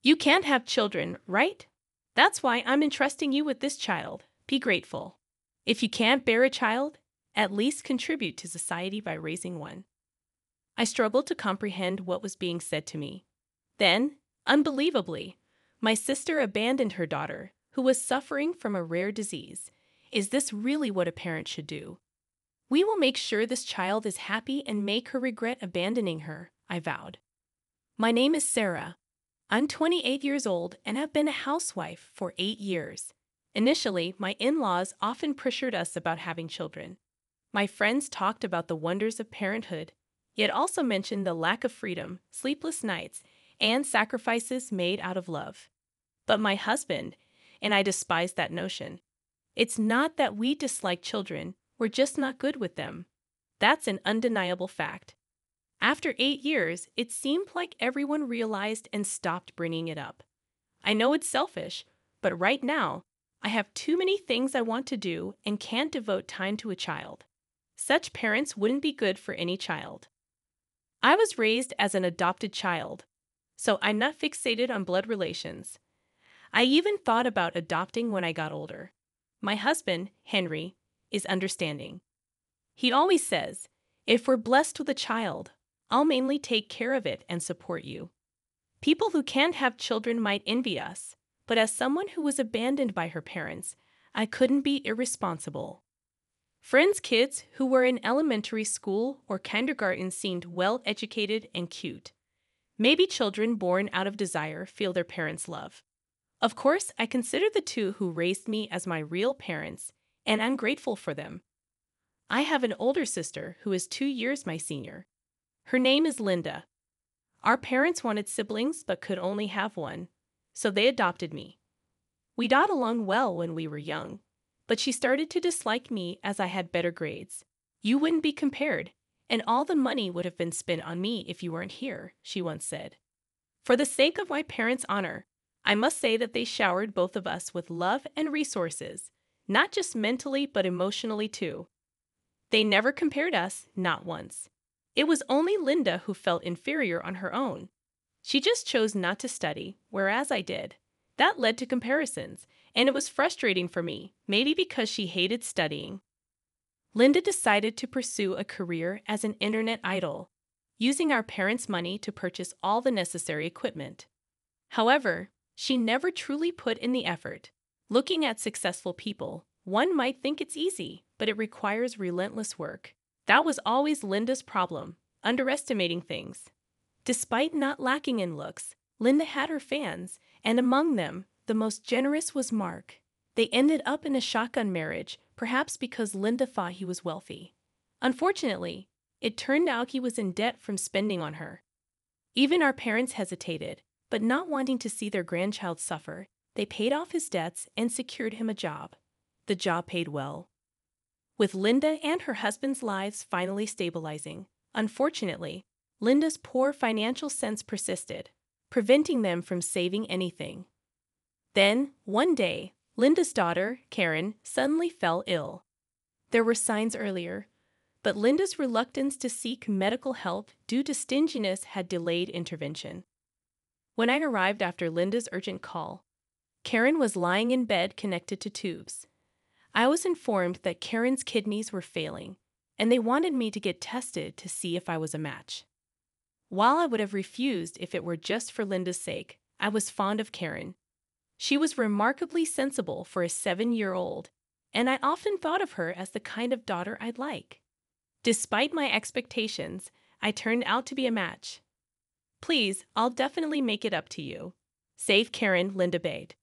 You can't have children, right? That's why I'm entrusting you with this child. Be grateful. If you can't bear a child, at least contribute to society by raising one. I struggled to comprehend what was being said to me. Then, unbelievably, my sister abandoned her daughter, who was suffering from a rare disease. Is this really what a parent should do? We will make sure this child is happy and make her regret abandoning her, I vowed. My name is Sarah. I'm 28 years old and have been a housewife for 8 years. Initially, my in-laws often pressured us about having children. My friends talked about the wonders of parenthood, yet also mentioned the lack of freedom, sleepless nights, and sacrifices made out of love. But my husband and I despised that notion. It's not that we dislike children, we're just not good with them. That's an undeniable fact. After 8 years, it seemed like everyone realized and stopped bringing it up. I know it's selfish, but right now, I have too many things I want to do and can't devote time to a child. Such parents wouldn't be good for any child. I was raised as an adopted child, so I'm not fixated on blood relations. I even thought about adopting when I got older. My husband, Henry, is understanding. He always says, if we're blessed with a child, I'll mainly take care of it and support you. People who can't have children might envy us, but as someone who was abandoned by her parents, I couldn't be irresponsible. Friends' kids who were in elementary school or kindergarten seemed well-educated and cute. Maybe children born out of desire feel their parents' love. Of course, I consider the two who raised me as my real parents, and I'm grateful for them. I have an older sister who is 2 years my senior. Her name is Linda. Our parents wanted siblings but could only have one, so they adopted me. We got along well when we were young, but she started to dislike me as I had better grades. You wouldn't be compared, and all the money would have been spent on me if you weren't here, she once said. For the sake of my parents' honor, I must say that they showered both of us with love and resources, not just mentally but emotionally too. They never compared us, not once. It was only Linda who felt inferior on her own. She just chose not to study, whereas I did. That led to comparisons, and it was frustrating for me, maybe because she hated studying. Linda decided to pursue a career as an internet idol, using our parents' money to purchase all the necessary equipment. However, she never truly put in the effort. Looking at successful people, one might think it's easy, but it requires relentless work. That was always Linda's problem, underestimating things. Despite not lacking in looks, Linda had her fans, and among them, the most generous was Mark. They ended up in a shotgun marriage, perhaps because Linda thought he was wealthy. Unfortunately, it turned out he was in debt from spending on her. Even our parents hesitated, but not wanting to see their grandchild suffer, they paid off his debts and secured him a job. The job paid well. With Linda and her husband's lives finally stabilizing, unfortunately, Linda's poor financial sense persisted, preventing them from saving anything. Then, one day, Linda's daughter, Karen, suddenly fell ill. There were signs earlier, but Linda's reluctance to seek medical help due to stinginess had delayed intervention. When I arrived after Linda's urgent call, Karen was lying in bed connected to tubes. I was informed that Karen's kidneys were failing, and they wanted me to get tested to see if I was a match. While I would have refused if it were just for Linda's sake, I was fond of Karen. She was remarkably sensible for a 7-year-old, and I often thought of her as the kind of daughter I'd like. Despite my expectations, I turned out to be a match. Please, I'll definitely make it up to you. Save Karen, Linda begged.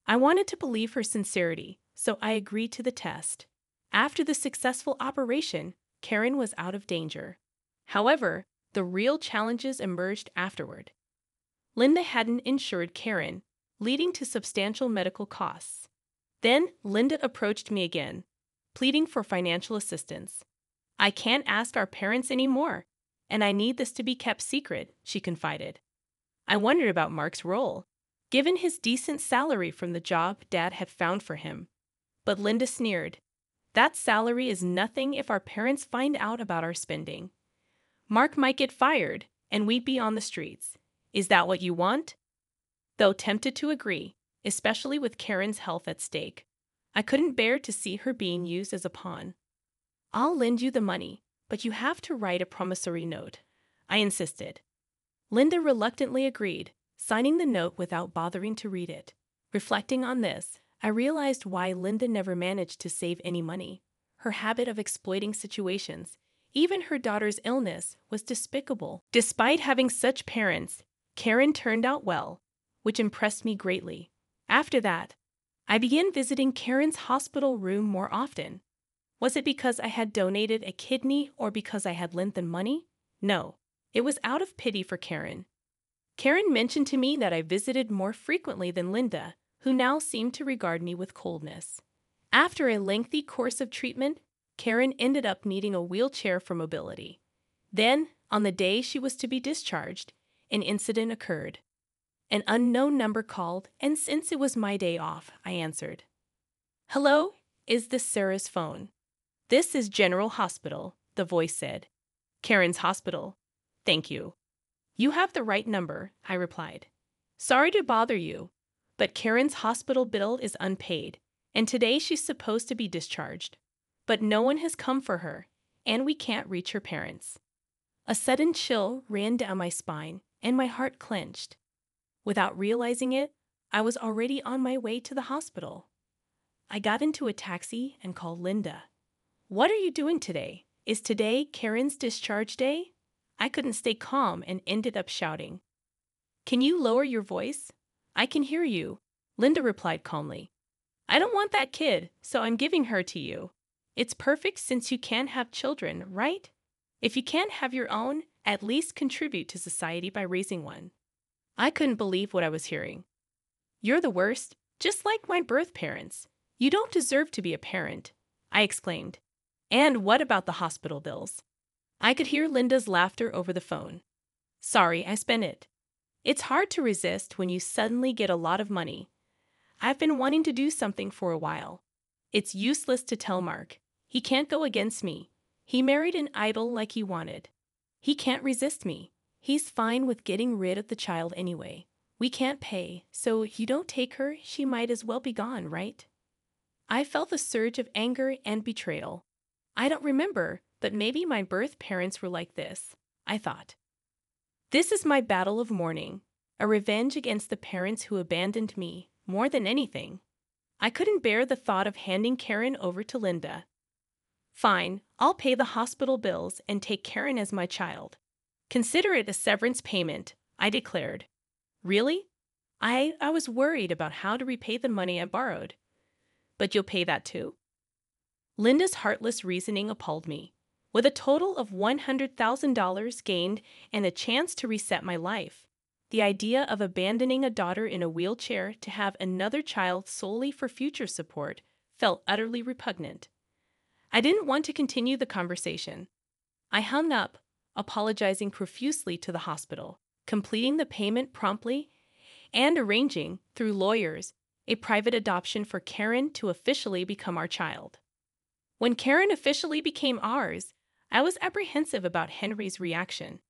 I wanted to believe her sincerity, so I agreed to the test. After the successful operation, Karen was out of danger. However, the real challenges emerged afterward. Linda hadn't insured Karen, leading to substantial medical costs. Then Linda approached me again, pleading for financial assistance. I can't ask our parents anymore, and I need this to be kept secret, she confided. I wondered about Mark's role, given his decent salary from the job Dad had found for him. But Linda sneered. That salary is nothing if our parents find out about our spending. Mark might get fired, and we'd be on the streets. Is that what you want? though tempted to agree, especially with Karen's health at stake. I couldn't bear to see her being used as a pawn. "I'll lend you the money, but you have to write a promissory note," I insisted. Linda reluctantly agreed, signing the note without bothering to read it. Reflecting on this, I realized why Linda never managed to save any money. Her habit of exploiting situations, even her daughter's illness, was despicable. Despite having such parents, Karen turned out well, which impressed me greatly. After that, I began visiting Karen's hospital room more often. Was it because I had donated a kidney or because I had lent them money? No, it was out of pity for Karen. Karen mentioned to me that I visited more frequently than Linda, who now seemed to regard me with coldness. After a lengthy course of treatment, Karen ended up needing a wheelchair for mobility. Then, on the day she was to be discharged, an incident occurred. An unknown number called, and since it was my day off, I answered. "Hello, is this Sarah's phone?" "This is General Hospital," the voice said. "Karen's hospital. Thank you." "You have the right number," I replied. "Sorry to bother you, but Karen's hospital bill is unpaid, and today she's supposed to be discharged. But no one has come for her, and we can't reach her parents." A sudden chill ran down my spine, and my heart clenched. Without realizing it, I was already on my way to the hospital. I got into a taxi and called Linda. "What are you doing today? Is today Karen's discharge day?" I couldn't stay calm and ended up shouting. "Can you lower your voice?" "I can hear you," Linda replied calmly. "I don't want that kid, so I'm giving her to you. It's perfect since you can't have children, right? If you can't have your own, at least contribute to society by raising one." I couldn't believe what I was hearing. "You're the worst, just like my birth parents. You don't deserve to be a parent," I exclaimed. "And what about the hospital bills?" I could hear Linda's laughter over the phone. "Sorry, I spent it. It's hard to resist when you suddenly get a lot of money. I've been wanting to do something for a while. It's useless to tell Mark. He can't go against me. He married an idol like he wanted. He can't resist me. He's fine with getting rid of the child anyway. We can't pay, so if you don't take her, she might as well be gone, right?" I felt a surge of anger and betrayal. I don't remember, but maybe my birth parents were like this, I thought. This is my battle of mourning, a revenge against the parents who abandoned me, more than anything. I couldn't bear the thought of handing Karen over to Linda. "Fine, I'll pay the hospital bills and take Karen as my child. Consider it a severance payment," I declared. "Really? I was worried about how to repay the money I borrowed." "But you'll pay that too?" Linda's heartless reasoning appalled me. With a total of $100,000 gained and a chance to reset my life, the idea of abandoning a daughter in a wheelchair to have another child solely for future support felt utterly repugnant. I didn't want to continue the conversation. I hung up, apologizing profusely to the hospital, completing the payment promptly, and arranging, through lawyers, a private adoption for Karen to officially become our child. When Karen officially became ours, I was apprehensive about Henry's reaction.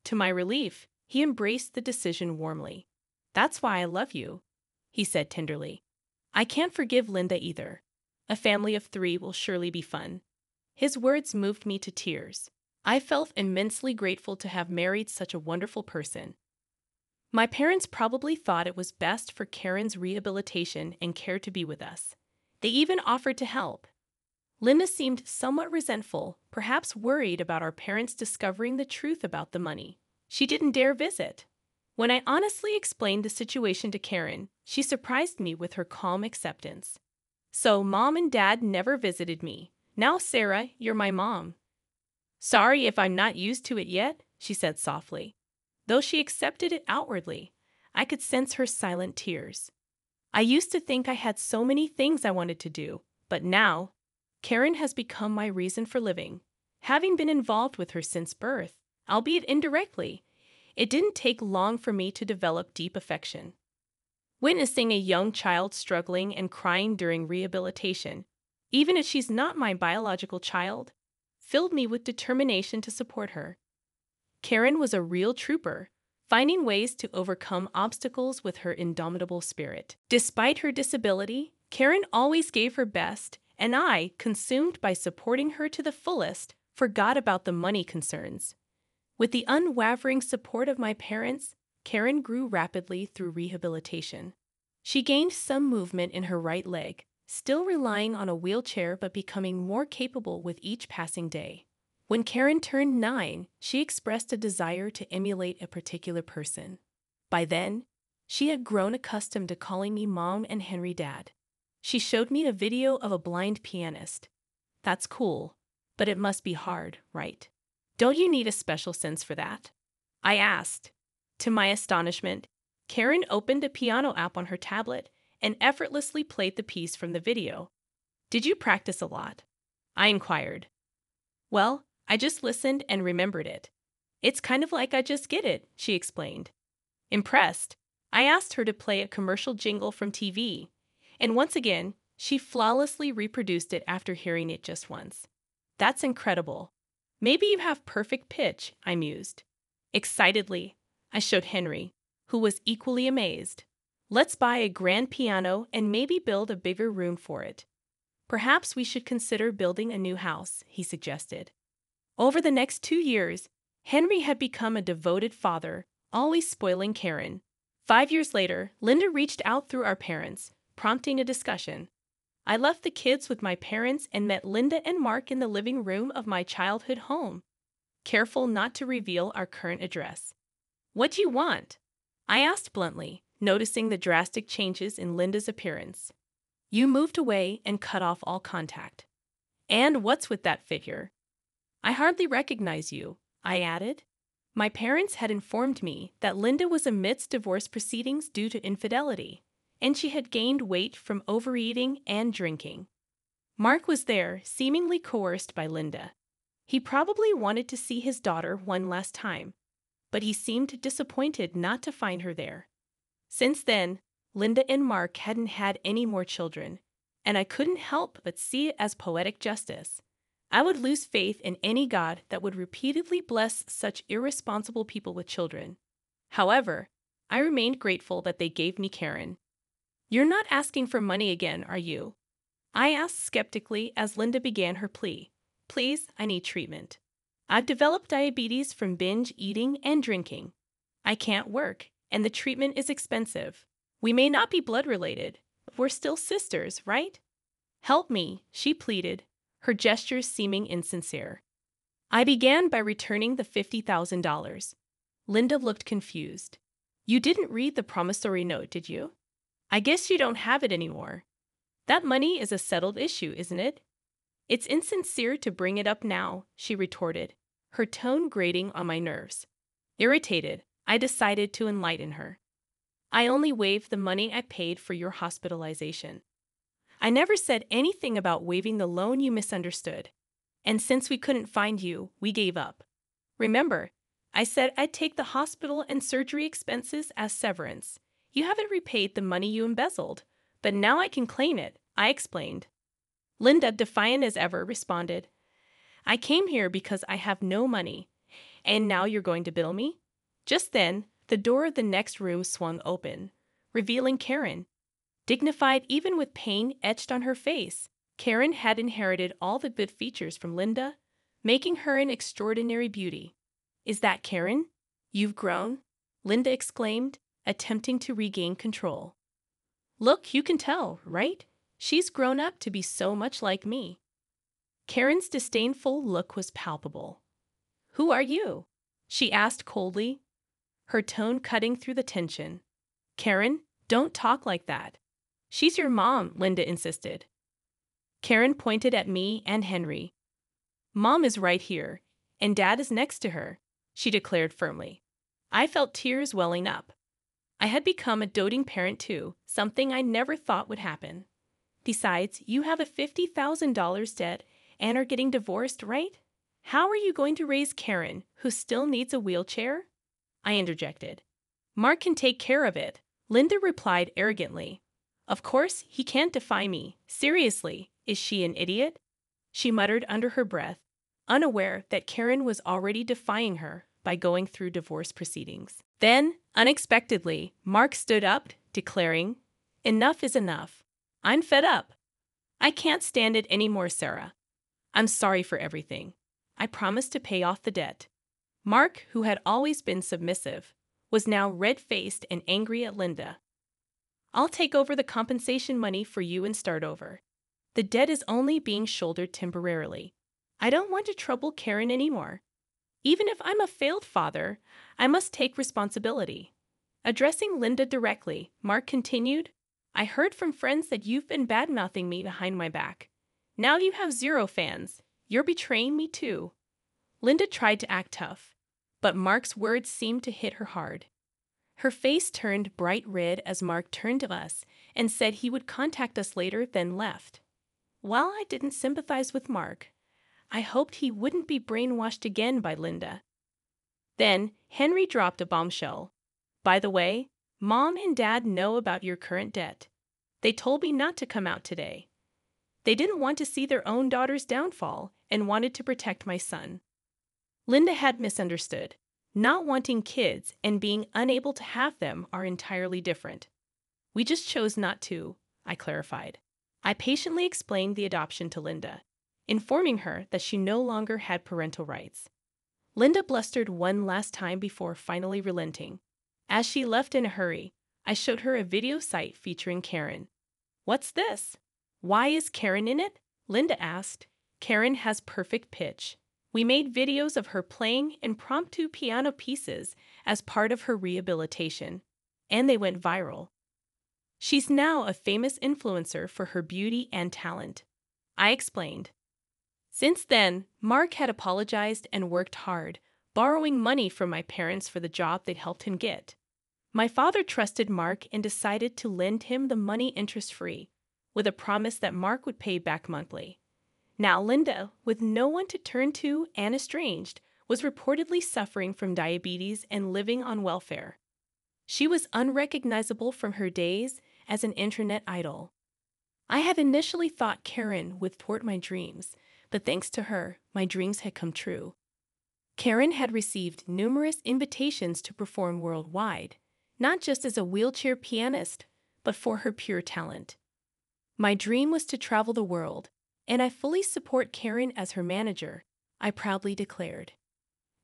To my relief, he embraced the decision warmly. "That's why I love you," he said tenderly. "I can't forgive Linda either. A family of 3 will surely be fun." His words moved me to tears. I felt immensely grateful to have married such a wonderful person. My parents probably thought it was best for Karen's rehabilitation and care to be with us. They even offered to help. Linda seemed somewhat resentful, perhaps worried about our parents discovering the truth about the money. She didn't dare visit. When I honestly explained the situation to Karen, she surprised me with her calm acceptance. "So Mom and Dad never visited me. Now, Sarah, you're my mom." "Sorry if I'm not used to it yet," she said softly. Though she accepted it outwardly, I could sense her silent tears. I used to think I had so many things I wanted to do, but now, Karen has become my reason for living. Having been involved with her since birth, albeit indirectly, it didn't take long for me to develop deep affection. Witnessing a young child struggling and crying during rehabilitation, even if she's not my biological child, filled me with determination to support her. Karen was a real trooper, finding ways to overcome obstacles with her indomitable spirit. Despite her disability, Karen always gave her best, and I, consumed by supporting her to the fullest, forgot about the money concerns. With the unwavering support of my parents, Karen grew rapidly through rehabilitation. She gained some movement in her right leg, still relying on a wheelchair but becoming more capable with each passing day. When Karen turned 9, she expressed a desire to emulate a particular person. By then, she had grown accustomed to calling me Mom and Henry Dad. She showed me a video of a blind pianist. That's cool, but it must be hard, right? Don't you need a special sense for that? I asked. To my astonishment, Karen opened a piano app on her tablet and effortlessly played the piece from the video. Did you practice a lot? I inquired. Well, I just listened and remembered it. It's kind of like I just get it, she explained. Impressed, I asked her to play a commercial jingle from TV, and once again, she flawlessly reproduced it after hearing it just once. That's incredible. Maybe you have perfect pitch, I mused. Excitedly, I showed Henry, who was equally amazed. Let's buy a grand piano and maybe build a bigger room for it. Perhaps we should consider building a new house, he suggested. Over the next 2 years, Henry had become a devoted father, always spoiling Karen. 5 years later, Linda reached out through our parents, prompting a discussion. I left the kids with my parents and met Linda and Mark in the living room of my childhood home, careful not to reveal our current address. What do you want? I asked bluntly, noticing the drastic changes in Linda's appearance. You moved away and cut off all contact. And what's with that figure? I hardly recognize you, I added. My parents had informed me that Linda was amidst divorce proceedings due to infidelity, and she had gained weight from overeating and drinking. Mark was there, seemingly coerced by Linda. He probably wanted to see his daughter one last time, but he seemed disappointed not to find her there. Since then, Linda and Mark hadn't had any more children, and I couldn't help but see it as poetic justice. I would lose faith in any god that would repeatedly bless such irresponsible people with children. However, I remained grateful that they gave me Karen. You're not asking for money again, are you? I asked skeptically as Linda began her plea. Please, I need treatment. I've developed diabetes from binge eating and drinking. I can't work, and the treatment is expensive. We may not be blood related, but we're still sisters, right? Help me, she pleaded, her gestures seeming insincere. I began by returning the $50,000. Linda looked confused. You didn't read the promissory note, did you? I guess you don't have it anymore. That money is a settled issue, isn't it? It's insincere to bring it up now, she retorted, her tone grating on my nerves. Irritated, I decided to enlighten her. I only waived the money I paid for your hospitalization. I never said anything about waiving the loan you misunderstood. And since we couldn't find you, we gave up. Remember, I said I'd take the hospital and surgery expenses as severance. You haven't repaid the money you embezzled, but now I can claim it, I explained. Linda, defiant as ever, responded, I came here because I have no money, and now you're going to bill me? Just then, the door of the next room swung open, revealing Karen. Dignified even with pain etched on her face, Karen had inherited all the good features from Linda, making her an extraordinary beauty. Is that Karen? You've grown? Linda exclaimed, attempting to regain control. Look, you can tell, right? She's grown up to be so much like me. Karen's disdainful look was palpable. Who are you? She asked coldly, her tone cutting through the tension. Karen, don't talk like that. She's your mom, Linda insisted. Karen pointed at me and Henry. Mom is right here, and Dad is next to her, she declared firmly. I felt tears welling up. I had become a doting parent too, something I never thought would happen. Besides, you have a $50,000 debt and are getting divorced, right? How are you going to raise Karen, who still needs a wheelchair? I interjected. Mark can take care of it, Linda replied arrogantly. Of course, he can't defy me. Seriously, is she an idiot? She muttered under her breath, unaware that Karen was already defying her by going through divorce proceedings. Then, unexpectedly, Mark stood up, declaring, "Enough is enough. I'm fed up. I can't stand it anymore, Sarah. I'm sorry for everything. I promised to pay off the debt." Mark, who had always been submissive, was now red-faced and angry at Linda. "I'll take over the compensation money for you and start over. The debt is only being shouldered temporarily. I don't want to trouble Karen anymore. Even if I'm a failed father, I must take responsibility." Addressing Linda directly, Mark continued, "I heard from friends that you've been bad-mouthing me behind my back. Now you have zero fans. You're betraying me too." Linda tried to act tough, but Mark's words seemed to hit her hard. Her face turned bright red as Mark turned to us and said he would contact us later, then left. While I didn't sympathize with Mark, I hoped he wouldn't be brainwashed again by Linda. Then Henry dropped a bombshell. "By the way, Mom and Dad know about your current debt. They told me not to come out today. They didn't want to see their own daughter's downfall and wanted to protect my son." Linda had misunderstood. Not wanting kids and being unable to have them are entirely different. "We just chose not to," I clarified. I patiently explained the adoption to Linda, informing her that she no longer had parental rights. Linda blustered one last time before finally relenting. As she left in a hurry, I showed her a video site featuring Karen. "What's this? Why is Karen in it?" Linda asked. "Karen has perfect pitch. We made videos of her playing impromptu piano pieces as part of her rehabilitation, and they went viral. She's now a famous influencer for her beauty and talent," I explained. Since then, Mark had apologized and worked hard, borrowing money from my parents for the job they'd helped him get. My father trusted Mark and decided to lend him the money interest-free, with a promise that Mark would pay back monthly. Now Linda, with no one to turn to and estranged, was reportedly suffering from diabetes and living on welfare. She was unrecognizable from her days as an internet idol. I had initially thought Karen would thwart my dreams, but thanks to her, my dreams had come true. Karen had received numerous invitations to perform worldwide, not just as a wheelchair pianist, but for her pure talent. My dream was to travel the world, and I fully support Karen as her manager, I proudly declared.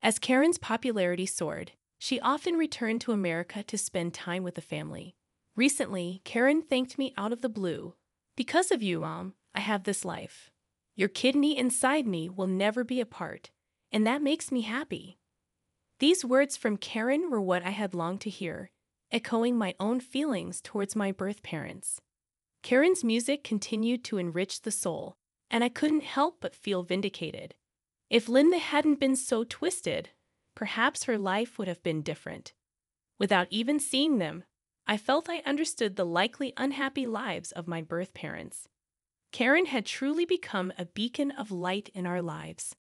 As Karen's popularity soared, she often returned to America to spend time with the family. Recently, Karen thanked me out of the blue. "Because of you, Mom, I have this life. Your kidney inside me will never be apart, and that makes me happy." These words from Karen were what I had longed to hear, echoing my own feelings towards my birth parents. Karen's music continued to enrich the soul, and I couldn't help but feel vindicated. If Linda hadn't been so twisted, perhaps her life would have been different. Without even seeing them, I felt I understood the likely unhappy lives of my birth parents. Karen had truly become a beacon of light in our lives.